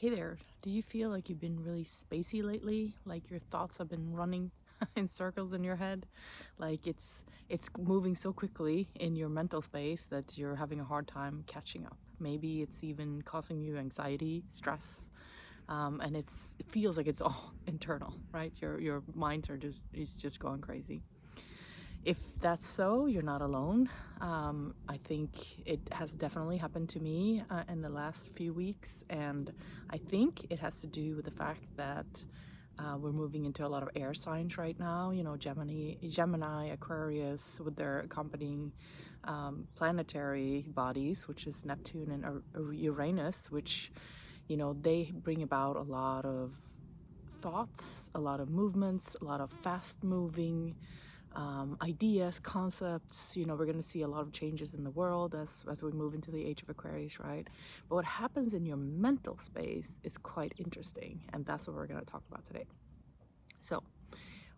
Hey there, do you feel like you've been really spacey lately? Like your thoughts have been running in circles in your head? Like it's moving so quickly in your mental space that you're having a hard time catching up. Maybe it's even causing you anxiety, stress, and it feels like it's all internal, right? Your minds are just is just going crazy. If that's so, you're not alone. I think it has definitely happened to me in the last few weeks, and I think it has to do with the fact that we're moving into a lot of air signs right now. You know, Gemini, Aquarius, with their accompanying planetary bodies, which is Neptune and Uranus, which they bring about a lot of thoughts, a lot of movements, a lot of fast moving ideas, concepts. We're going to see a lot of changes in the world as we move into the age of Aquarius, right? But what happens in your mental space is quite interesting, and that's what we're going to talk about today. So,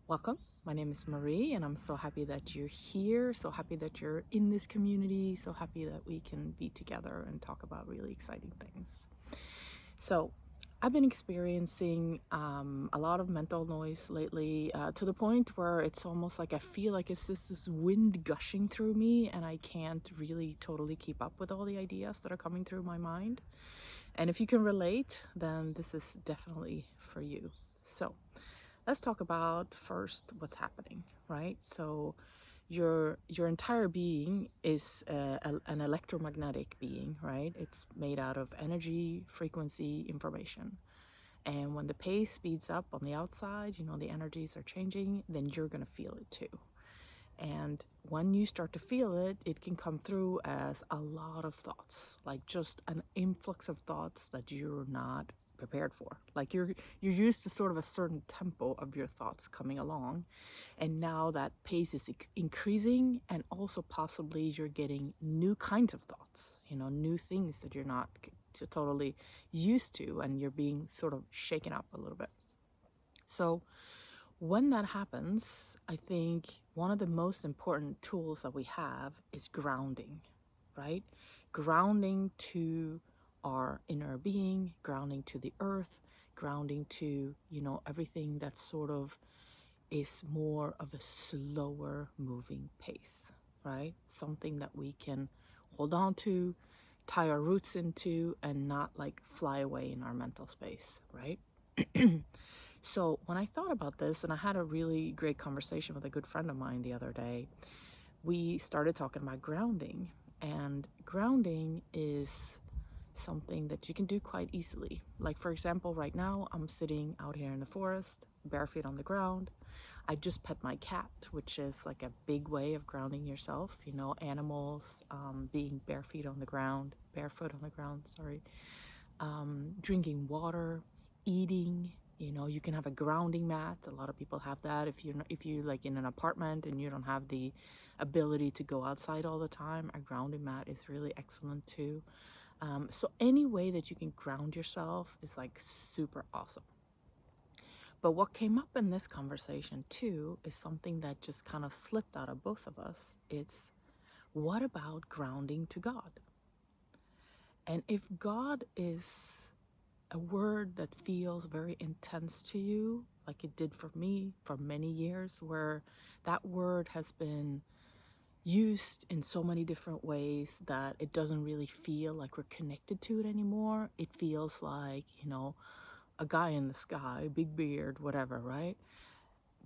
welcome. My name is Marie, and I'm so happy that you're here, so happy that you're in this community, so happy that we can be together and talk about really exciting things. So, I've been experiencing a lot of mental noise lately, to the point where it's almost like I feel like it's just this wind gushing through me, and I can't really totally keep up with all the ideas that are coming through my mind. And if you can relate, then this is definitely for you. So, let's talk about first what's happening, right? So, your entire being is an electromagnetic being, right? It's made out of energy, frequency, information. And when the pace speeds up on the outside, the energies are changing, then you're going to feel it too. And when you start to feel it, it can come through as a lot of thoughts, like just an influx of thoughts that you're not prepared for. Like you're used to sort of a certain tempo of your thoughts coming along, and now that pace is increasing, and also possibly you're getting new kinds of thoughts, new things that you're not totally used to, and you're being sort of shaken up a little bit. So when that happens, I think one of the most important tools that we have is grounding, right? Grounding to our inner being, grounding to the earth, grounding to, everything that sort of is more of a slower moving pace, right? Something that we can hold on to, tie our roots into, and not like fly away in our mental space, right? So when I thought about this, and I had a really great conversation with a good friend of mine the other day, we started talking about grounding. And grounding is something that you can do quite easily. Like, for example, right now I'm sitting out here in the forest, bare feet on the ground. I just pet my cat, which is like a big way of grounding yourself. Animals being bare feet on the ground, barefoot on the ground, sorry. Drinking water, eating. You can have a grounding mat. A lot of people have that. If you like in an apartment and you don't have the ability to go outside all the time, a grounding mat is really excellent too. So any way that you can ground yourself is like super awesome. But what came up in this conversation too is something that just kind of slipped out of both of us. It's, what about grounding to God? And if God is a word that feels very intense to you, like it did for me for many years, where that word has been used in so many different ways that it doesn't really feel like we're connected to it anymore. It feels like, a guy in the sky, big beard, whatever, right?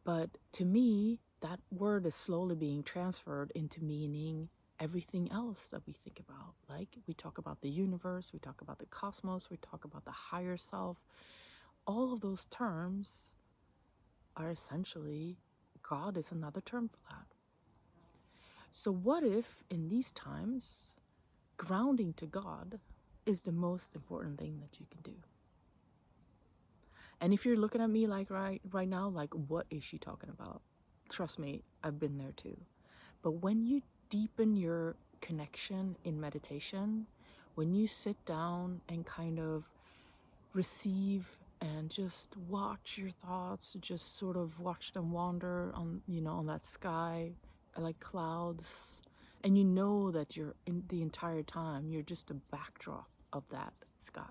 But to me, that word is slowly being transferred into meaning everything else that we think about. Like, we talk about the universe, we talk about the cosmos, we talk about the higher self. All of those terms are essentially, God is another term for that. So what if in these times, grounding to God is the most important thing that you can do? And if you're looking at me like right now, like, what is she talking about? Trust me, I've been there too. But when you deepen your connection in meditation, when you sit down and kind of receive and just watch your thoughts, just sort of watch them wander on that sky, like clouds, and that you're in the entire time, you're just a backdrop of that sky.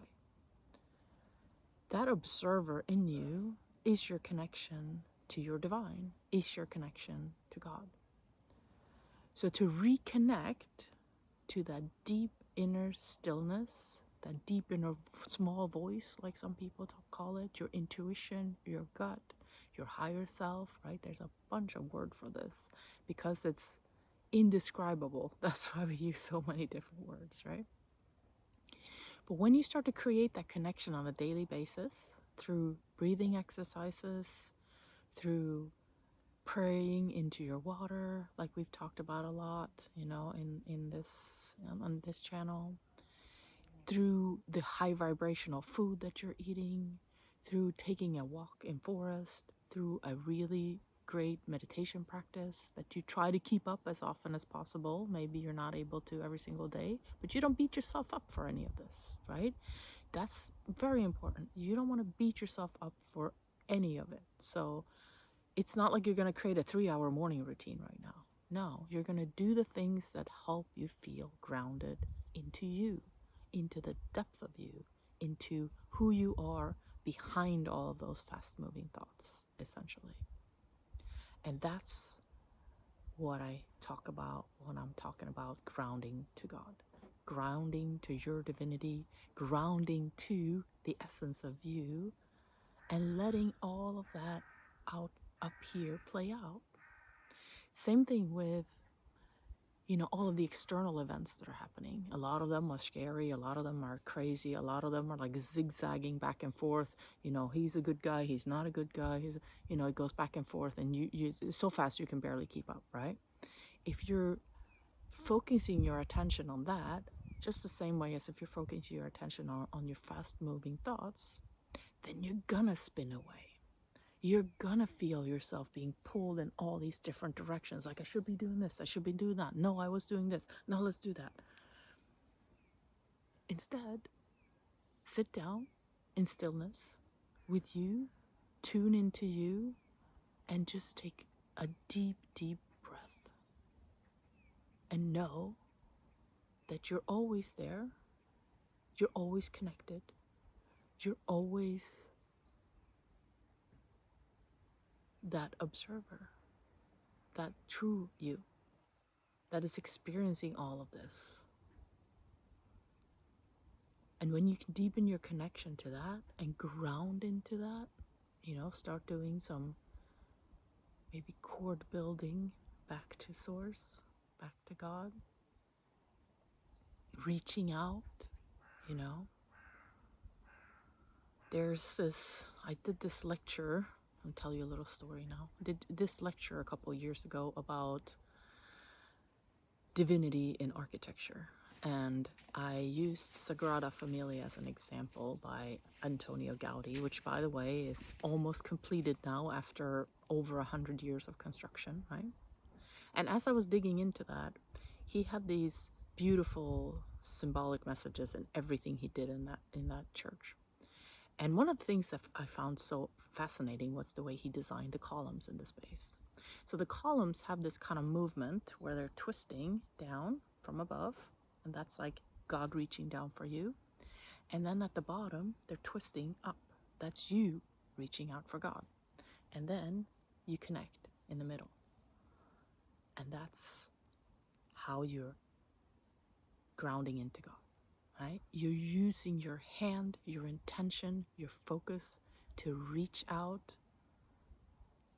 That observer in you is your connection to your divine, is your connection to God. So to reconnect to that deep inner stillness, that deep inner small voice, like some people call it, your intuition, your gut, your higher self, right? There's a bunch of word for this because it's indescribable. That's why we use so many different words, right? But when you start to create that connection on a daily basis through breathing exercises, through praying into your water, like we've talked about a lot, in this on this channel, through the high vibrational food that you're eating, through taking a walk in forest, through a really great meditation practice that you try to keep up as often as possible. Maybe you're not able to every single day, but you don't beat yourself up for any of this, right? That's very important. You don't want to beat yourself up for any of it. So it's not like you're going to create a 3-hour morning routine right now. No, you're going to do the things that help you feel grounded into you, into the depth of you, into who you are behind all of those fast moving thoughts, essentially. And that's what I talk about when I'm talking about grounding to God, grounding to your divinity, grounding to the essence of you, and letting all of that out up here play out. Same thing with, all of the external events that are happening. A lot of them are scary. A lot of them are crazy. A lot of them are like zigzagging back and forth. He's a good guy. He's not a good guy. It goes back and forth, and you so fast you can barely keep up, right? If you're focusing your attention on that, just the same way as if you're focusing your attention on your fast moving thoughts, then you're gonna spin away. You're gonna feel yourself being pulled in all these different directions. Like, I should be doing this, I should be doing that. No, I was doing this. No, let's do that. Instead, sit down in stillness with you, tune into you, and just take a deep, deep breath. And know that you're always there, you're always connected, you're always that observer, that true you that is experiencing all of this. And when you can deepen your connection to that and ground into that, start doing some maybe cord building back to source, back to God, reaching out, you know. I did this lecture, I'll tell you a little story now. I did this lecture a couple of years ago about divinity in architecture. And I used Sagrada Familia as an example by Antonio Gaudi, which, by the way, is almost completed now after over 100 years of construction, right? And as I was digging into that, he had these beautiful symbolic messages in everything he did in that church. And one of the things that I found so fascinating was the way he designed the columns in the space. So the columns have this kind of movement where they're twisting down from above, and that's like God reaching down for you. And then at the bottom, they're twisting up. That's you reaching out for God. And then you connect in the middle. And that's how you're grounding into God, right? You're using your hand, your intention, your focus to reach out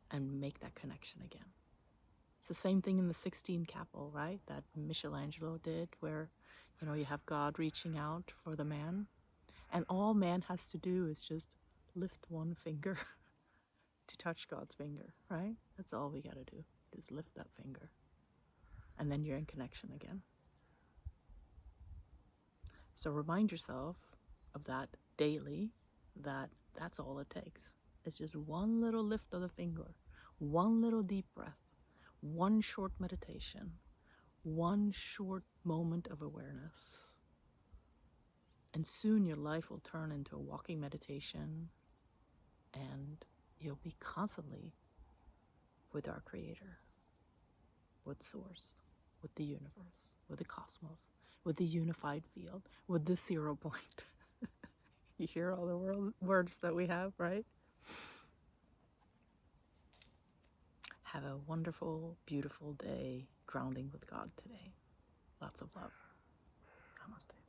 and make that connection again. It's the same thing in the Sistine Chapel, right? That Michelangelo did, where, you have God reaching out for the man. And all man has to do is just lift one finger to touch God's finger, right? That's all we got to do. Just lift that finger. And then you're in connection again. So remind yourself of that daily, that's all it takes. It's just one little lift of the finger, one little deep breath, one short meditation, one short moment of awareness. And soon your life will turn into a walking meditation, and you'll be constantly with our Creator, with Source, with the universe, with the cosmos, with the unified field, with the 0 point. You hear all the words that we have, right? Have a wonderful, beautiful day grounding with God today. Lots of love. Namaste.